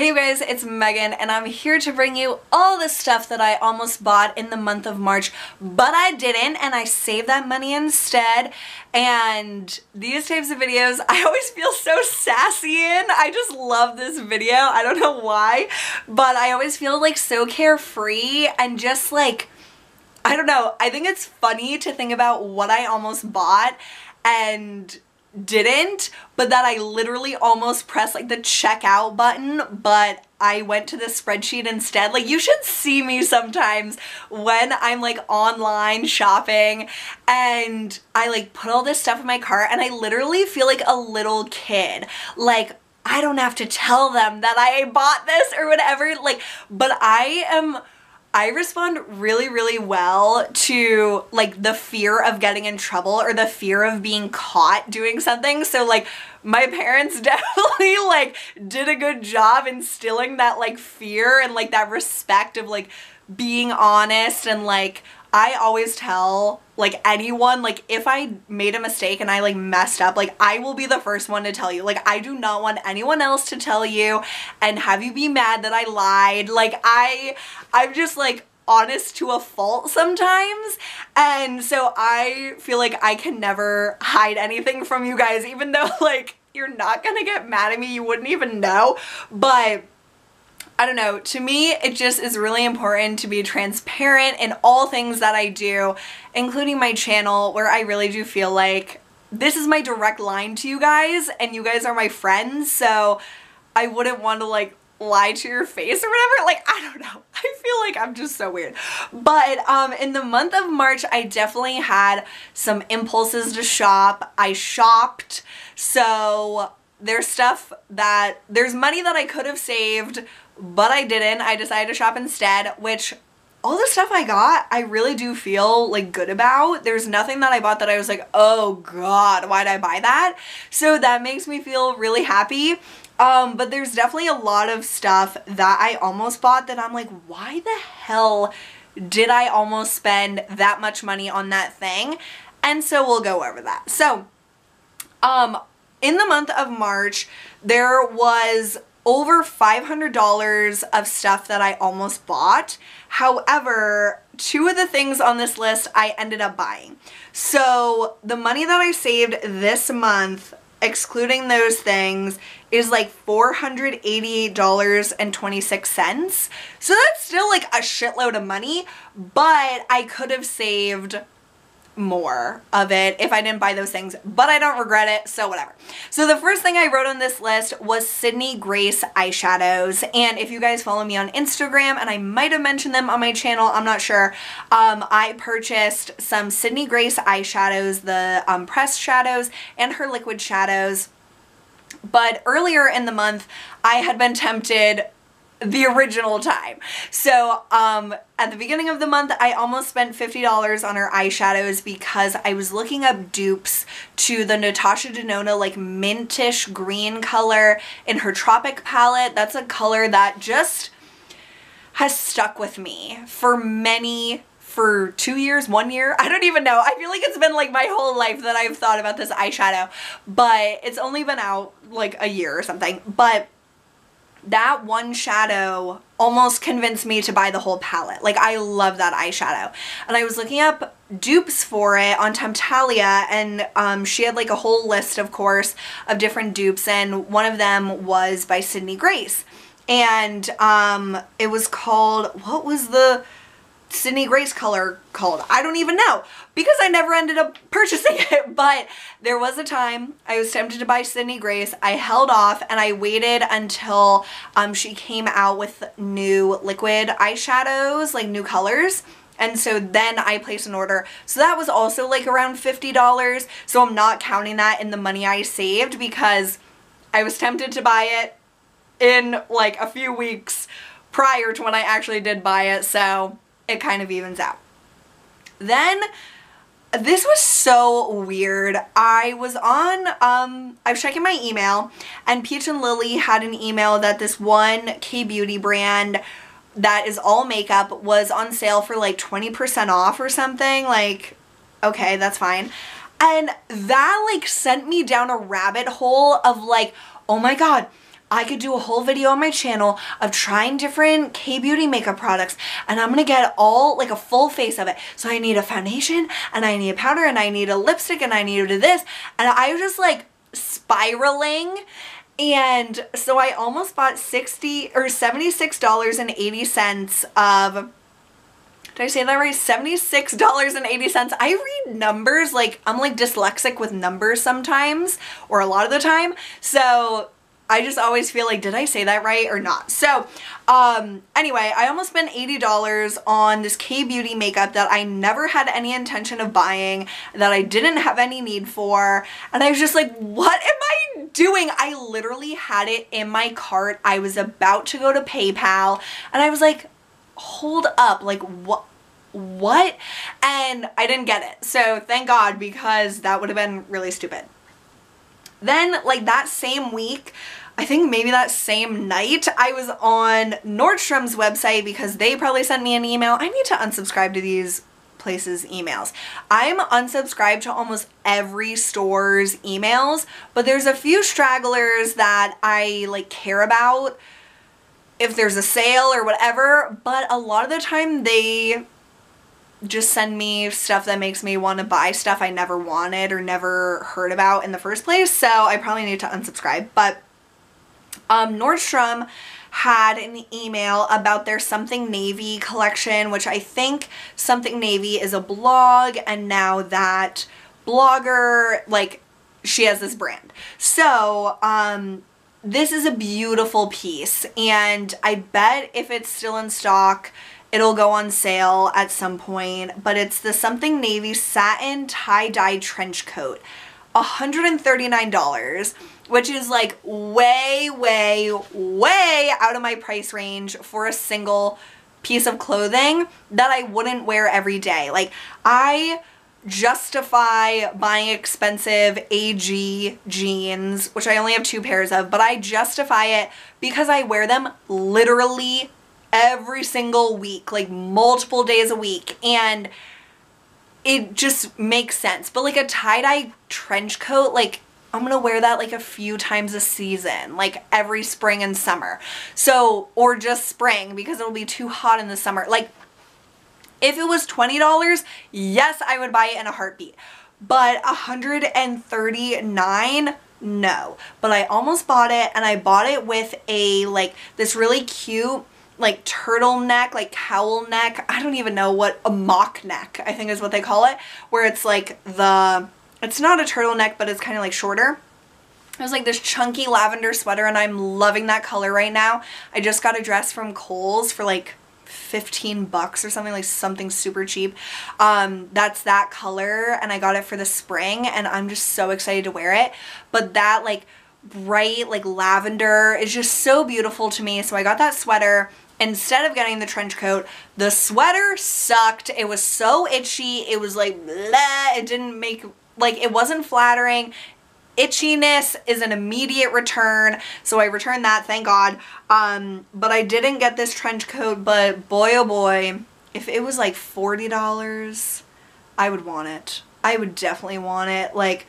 Hey you guys, it's Megan and I'm here to bring you all the stuff that I almost bought in the month of March, but I didn't, and I saved that money instead. And these types of videos I always feel so sassy in. I just love this video. I don't know why, but I always feel like so carefree and just like, I don't know, I think it's funny to think about what I almost bought and didn't, but that I literally almost pressed like the checkout button, but I went to the spreadsheet instead. Like, you should see me sometimes when I'm like online shopping and I like put all this stuff in my cart and I literally feel like a little kid. Like, I don't have to tell them that I bought this or whatever, like, but I respond really well to like the fear of getting in trouble or the fear of being caught doing something. So like my parents definitely like did a good job instilling that like fear and like that respect of like being honest. And like I always tell like anyone, like if I made a mistake and I like messed up, like I will be the first one to tell you. Like I do not want anyone else to tell you and have you be mad that I lied. Like I'm just like honest to a fault sometimes, and so I feel like I can never hide anything from you guys, even though like you're not gonna get mad at me, you wouldn't even know. But I don't know, to me it just is really important to be transparent in all things that I do, including my channel, where I really do feel like this is my direct line to you guys and you guys are my friends, so I wouldn't want to like lie to your face or whatever. Like, I don't know, I feel like I'm just so weird. But in the month of March I definitely had some impulses to shop. I shopped, so there's money that I could have saved, but I didn't. I decided to shop instead, which all the stuff I got, I really do feel like good about. There's nothing that I bought that I was like, oh god, why'd I buy that? So that makes me feel really happy. But there's definitely a lot of stuff that I almost bought that I'm like, why the hell did I almost spend that much money on that thing? And so we'll go over that. So, in the month of March, there was over $500 of stuff that I almost bought. However, two of the things on this list I ended up buying. So the money that I saved this month, excluding those things, is like $488.26. So that's still like a shitload of money, but I could have saved more of it if I didn't buy those things, but I don't regret it, so whatever. So the first thing I wrote on this list was Sydney Grace eyeshadows, and if you guys follow me on Instagram, and I might have mentioned them on my channel, I'm not sure, I purchased some Sydney Grace eyeshadows, the pressed shadows and her liquid shadows. But earlier in the month I had been tempted the original time. So at the beginning of the month I almost spent $50 on her eyeshadows because I was looking up dupes to the Natasha Denona like mintish green color in her Tropic palette. That's a color that just has stuck with me for 2 years, 1 year, I don't even know. I feel like it's been like my whole life that I've thought about this eyeshadow, but it's only been out like a year or something. But that one shadow almost convinced me to buy the whole palette. Like, I love that eyeshadow. And I was looking up dupes for it on Temptalia, and she had like a whole list, of course, of different dupes, and one of them was by Sydney Grace. And it was called, what was the Sydney Grace color called? I don't even know because I never ended up purchasing it, but there was a time I was tempted to buy Sydney Grace. I held off and I waited until she came out with new liquid eyeshadows, like new colors. And so then I placed an order. So that was also like around $50. So I'm not counting that in the money I saved because I was tempted to buy it in like a few weeks prior to when I actually did buy it. So it kind of evens out. Then, this was so weird. I was checking my email, and Peach and Lily had an email that this one K-beauty brand that is all makeup was on sale for like 20% off or something. Like, okay, that's fine. And that like sent me down a rabbit hole of like, oh my god, I could do a whole video on my channel of trying different K-beauty makeup products, and I'm gonna get all, like, a full face of it. So I need a foundation, and I need a powder, and I need a lipstick, and I need this, and I was just like spiraling. And so I almost bought $76.80 of, did I say that right? $76.80. I read numbers, like, I'm like dyslexic with numbers sometimes, or a lot of the time. So I just always feel like, did I say that right or not? So anyway, I almost spent $80 on this K-beauty makeup that I never had any intention of buying, that I didn't have any need for. And I was just like, what am I doing? I literally had it in my cart. I was about to go to PayPal, and I was like, hold up, like, what? And I didn't get it. So thank God, because that would have been really stupid. Then, like, that same week, I think maybe that same night, I was on Nordstrom's website because they probably sent me an email. I need to unsubscribe to these places' emails. I'm unsubscribed to almost every store's emails, but there's a few stragglers that I, like, care about if there's a sale or whatever, but a lot of the time they just send me stuff that makes me want to buy stuff I never wanted or never heard about in the first place, so I probably need to unsubscribe. But Nordstrom had an email about their Something Navy collection, which I think Something Navy is a blog, and now that blogger, like, she has this brand. So this is a beautiful piece, and I bet if it's still in stock, it'll go on sale at some point. But it's the Something Navy satin tie-dye trench coat, $139, which is like way, way, way out of my price range for a single piece of clothing that I wouldn't wear every day. Like, I justify buying expensive AG jeans, which I only have 2 pairs of, but I justify it because I wear them literally every single week, like multiple days a week, and it just makes sense. But like a tie-dye trench coat, like, I'm gonna wear that like a few times a season, like every spring and summer. So, or just spring, because it'll be too hot in the summer. Like, if it was $20, yes, I would buy it in a heartbeat. But $139, no. But I almost bought it, and I bought it with a, like, this really cute, like, turtleneck, like cowl neck. I don't even know what, a mock neck, I think is what they call it, where it's like it's not a turtleneck, but it's kind of like shorter. It was like this chunky lavender sweater, and I'm loving that color right now. I just got a dress from Kohl's for like 15 bucks or something, like something super cheap. That's that color, and I got it for the spring, and I'm just so excited to wear it. But that, like, bright, like, lavender is just so beautiful to me. So I got that sweater instead of getting the trench coat. The sweater sucked. It was so itchy. It was like, bleh. It didn't make, like, it wasn't flattering. Itchiness is an immediate return, so I returned that, thank God. But I didn't get this trench coat, but boy oh boy, if it was like $40, I would want it. I would definitely want it. Like,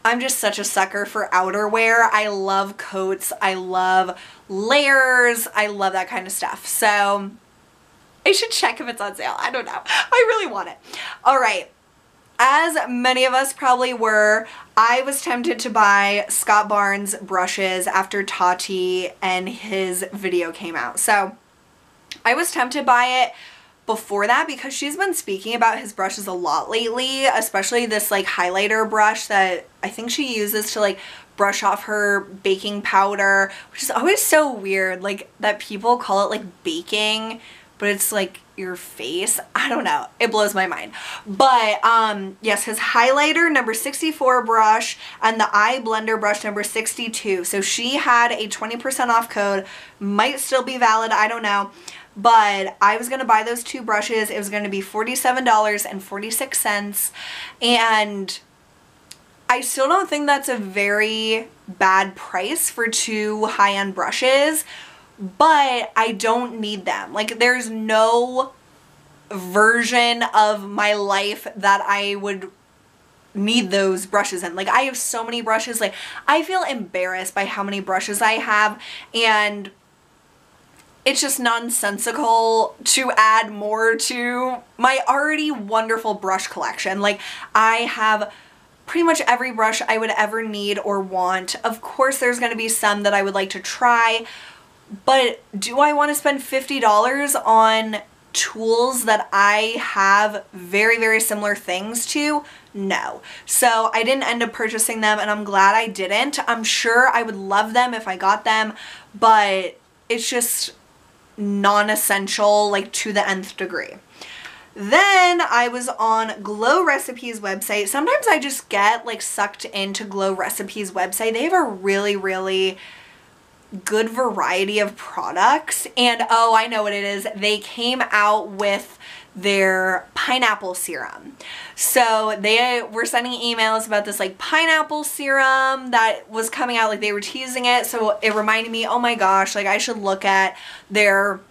I'm just such a sucker for outerwear. I love coats. I love layers. I love that kind of stuff. So I should check if it's on sale. I don't know. I really want it. All right. As many of us probably were, I was tempted to buy Scott Barnes brushes after Tati and his video came out. So I was tempted to buy it before that because she's been speaking about his brushes a lot lately, especially this like highlighter brush that I think she uses to like brush off her baking powder, which is always so weird, like that people call it like baking, but it's like your face. I don't know. It blows my mind. But yes, his highlighter number 64 brush and the eye blender brush number 62. So she had a 20% off code, might still be valid, I don't know. But I was going to buy those 2 brushes. It was going to be $47.46. And I still don't think that's a very bad price for 2 high-end brushes, but I don't need them. Like, there's no version of my life that I would need those brushes in. Like, I have so many brushes. Like, I feel embarrassed by how many brushes I have, and it's just nonsensical to add more to my already wonderful brush collection. Like, I have pretty much every brush I would ever need or want. Of course, there's going to be some that I would like to try, but do I want to spend $50 on tools that I have very, very similar things to? No. So I didn't end up purchasing them, and I'm glad I didn't. I'm sure I would love them if I got them, but it's just non-essential, like, to the nth degree. Then I was on Glow Recipes website. Sometimes I just get like sucked into Glow Recipes website. They have a really, really good variety of products, and oh, I know what it is. They came out with their pineapple serum. So they were sending emails about this like pineapple serum that was coming out, like they were teasing it. So it reminded me, oh my gosh, like I should look at their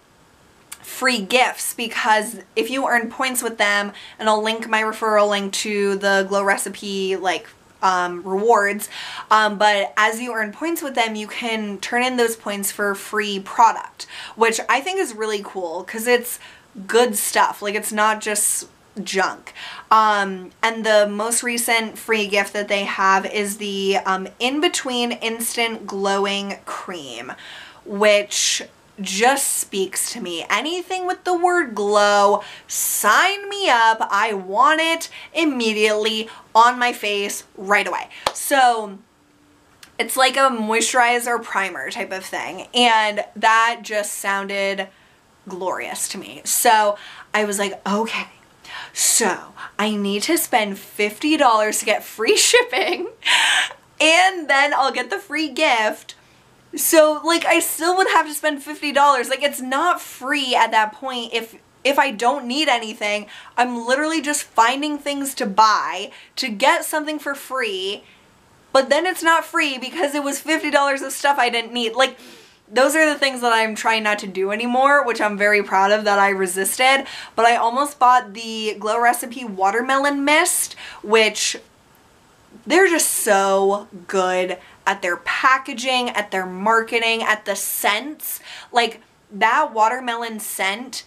free gifts, because if you earn points with them, and I'll link my referral link to the Glow Recipe like rewards, but as you earn points with them, you can turn in those points for free product, which I think is really cool because it's good stuff. Like, it's not just junk. And the most recent free gift that they have is the In Between Instant Glowing Cream, which just speaks to me. Anything with the word glow, sign me up. I want it immediately on my face right away. So it's like a moisturizer primer type of thing, and that just sounded glorious to me. So I was like, okay, so I need to spend $50 to get free shipping, and then I'll get the free gift. So like I still would have to spend $50. Like, it's not free at that point. If I don't need anything, I'm literally just finding things to buy to get something for free, but then it's not free because it was $50 of stuff I didn't need. Like, those are the things that I'm trying not to do anymore, which I'm very proud of that I resisted. But I almost bought the Glow Recipe Watermelon Mist, which they're just so good at their packaging, at their marketing, at the scents. Like, that watermelon scent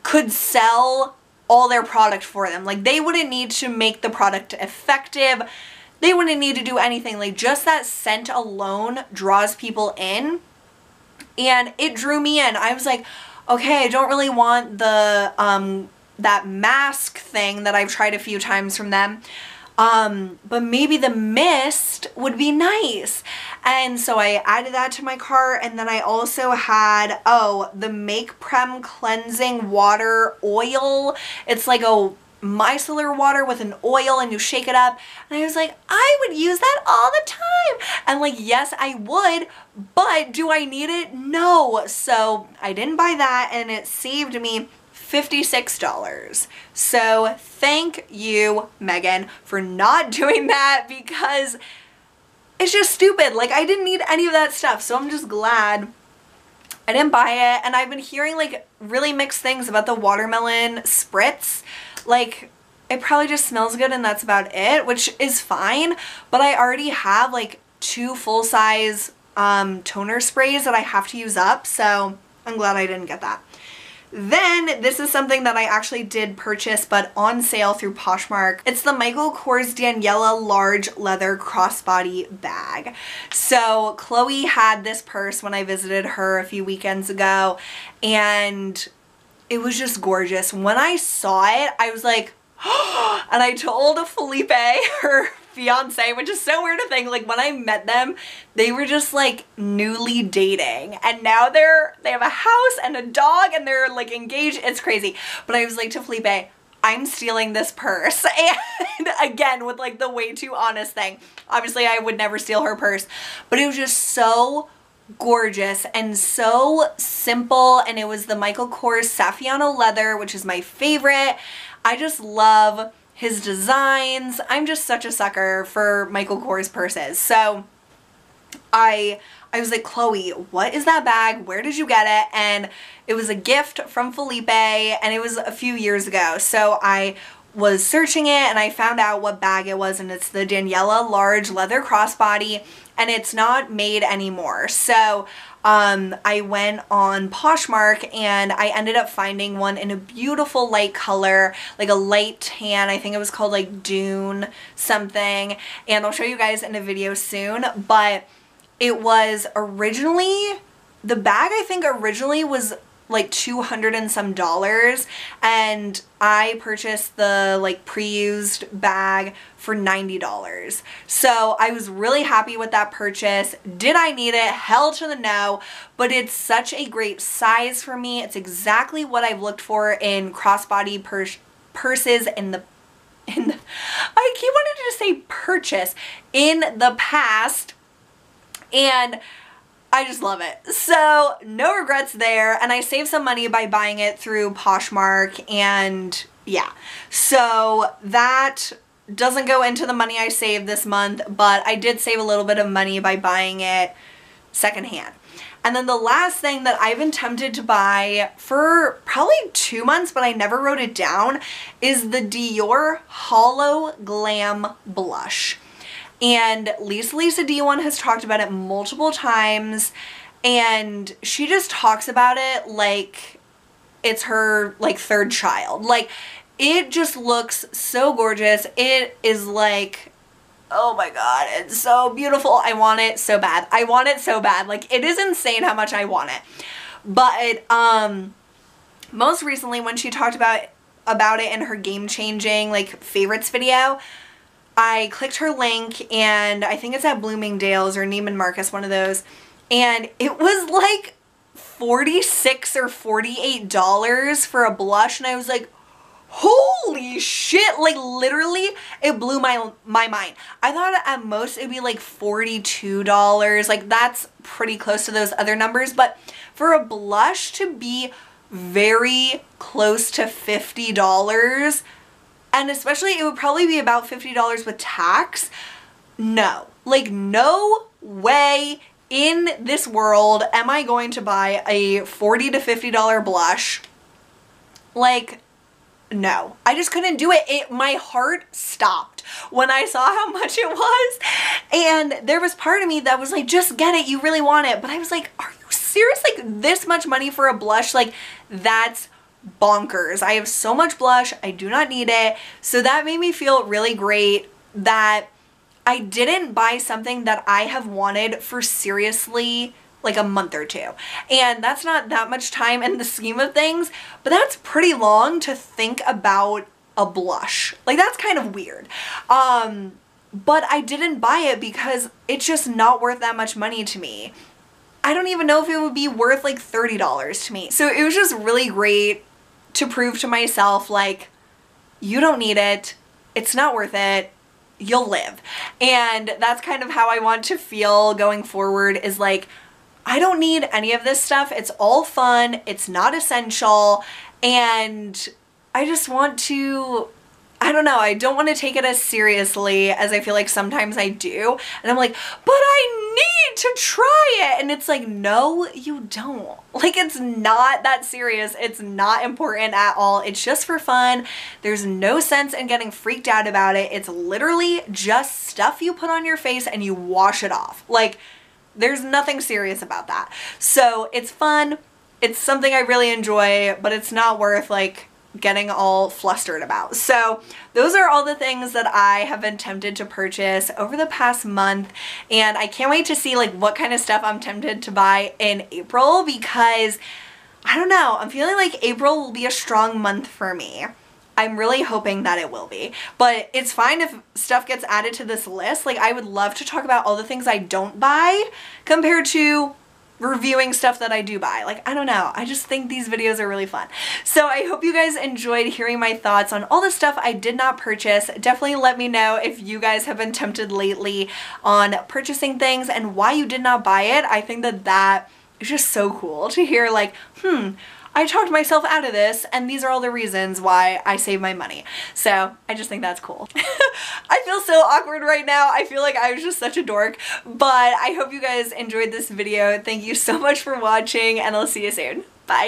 could sell all their product for them. Like, they wouldn't need to make the product effective. They wouldn't need to do anything. Like, just that scent alone draws people in, and it drew me in. I was like, okay, I don't really want the that mask thing that I've tried a few times from them. But maybe the mist would be nice. And so I added that to my cart, and then I also had, oh, the Make Prem Cleansing Water Oil. It's like a micellar water with an oil, and you shake it up. And I was like, I would use that all the time. And like, yes, I would, but do I need it? No. So I didn't buy that, and it saved me $56. So thank you, Megan, for not doing that, because it's just stupid. Like, I didn't need any of that stuff. So I'm just glad I didn't buy it. And I've been hearing like really mixed things about the watermelon spritz. Like, it probably just smells good and that's about it, which is fine. But I already have like 2 full-size toner sprays that I have to use up. So I'm glad I didn't get that. Then this is something that I actually did purchase, but on sale through Poshmark. It's the Michael Kors Daniela large leather crossbody bag. So Chloe had this purse when I visited her a few weekends ago, and it was just gorgeous. When I saw it, I was like, oh, and I told Felipe, her fiance, which is so weird to think, like when I met them, they were just like newly dating, and now they have a house and a dog, and they're like engaged. It's crazy. But I was like to Felipe, I'm stealing this purse. And again, with like the way too honest thing. Obviously I would never steal her purse, but it was just so gorgeous and so simple. And it was the Michael Kors Saffiano leather, which is my favorite. I just love his designs. I'm just such a sucker for Michael Kors purses. So I was like, Chloe, what is that bag? Where did you get it? And it was a gift from Felipe, and it was a few years ago. So I was searching it and I found out what bag it was, and it's the Daniela large leather crossbody, and it's not made anymore. So I went on Poshmark and I ended up finding one in a beautiful light color, like a light tan. I think it was called like Dune something, and I'll show you guys in a video soon. But it was originally, the bag I think originally was like $200 and some, and I purchased the like pre-used bag for $90. So I was really happy with that purchase. Did I need it? Hell to the no, but it's such a great size for me. It's exactly what I've looked for in crossbody purses in the I keep wanting to just say purchase in the past, and I just love it. So no regrets there, and I saved some money by buying it through Poshmark, and yeah. So that doesn't go into the money I saved this month, but I did save a little bit of money by buying it secondhand. And then the last thing that I've been tempted to buy for probably 2 months, but I never wrote it down, is the Dior Hollow Glam Blush. And Lisa D1 has talked about it multiple times, and she just talks about it like it's her like third child. Like, it just looks so gorgeous. It is like, oh my god, it's so beautiful. I want it so bad. I want it so bad. Like, it is insane how much I want it. But most recently when she talked about it in her game-changing like favorites video, I clicked her link, and I think it's at Bloomingdale's or Neiman Marcus, one of those, and it was like $46 or $48 for a blush, and I was like, holy shit, like literally it blew my mind. I thought at most it'd be like $42, like that's pretty close to those other numbers, but for a blush to be very close to $50, and especially it would probably be about $50 with tax. No, like no way in this world am I going to buy a $40 to $50 blush. Like, no, I just couldn't do it. My heart stopped when I saw how much it was. And there was part of me that was like, just get it, you really want it. But I was like, are you serious? Like, this much money for a blush? Like, that's bonkers. I have so much blush, I do not need it. So that made me feel really great that I didn't buy something that I have wanted for seriously like a month or two. And that's not that much time in the scheme of things, but that's pretty long to think about a blush. Like, that's kind of weird. But I didn't buy it because it's just not worth that much money to me. I don't even know if it would be worth like $30 to me. So it was just really great to prove to myself, like, you don't need it, it's not worth it, you'll live. And that's kind of how I want to feel going forward, is like, I don't need any of this stuff, it's all fun, it's not essential, and I just want to, I don't know, I don't want to take it as seriously as I feel like sometimes I do. And I'm like, but I need to try it. And it's like, no, you don't. Like, it's not that serious. It's not important at all. It's just for fun. There's no sense in getting freaked out about it. It's literally just stuff you put on your face and you wash it off. Like, there's nothing serious about that. So it's fun. It's something I really enjoy, but it's not worth like getting all flustered about. So those are all the things that I have been tempted to purchase over the past month, and I can't wait to see like what kind of stuff I'm tempted to buy in April, because I don't know, I'm feeling like April will be a strong month for me. I'm really hoping that it will be, but it's fine if stuff gets added to this list. Like, I would love to talk about all the things I don't buy compared to reviewing stuff that I do buy. Like, I don't know, I just think these videos are really fun. So I hope you guys enjoyed hearing my thoughts on all the stuff I did not purchase. Definitely let me know if you guys have been tempted lately on purchasing things and why you did not buy it. I think that that is just so cool to hear, like, I talked myself out of this, and these are all the reasons why I save my money. So I just think that's cool. I feel so awkward right now. I feel like I was just such a dork, but I hope you guys enjoyed this video. Thank you so much for watching, and I'll see you soon. Bye.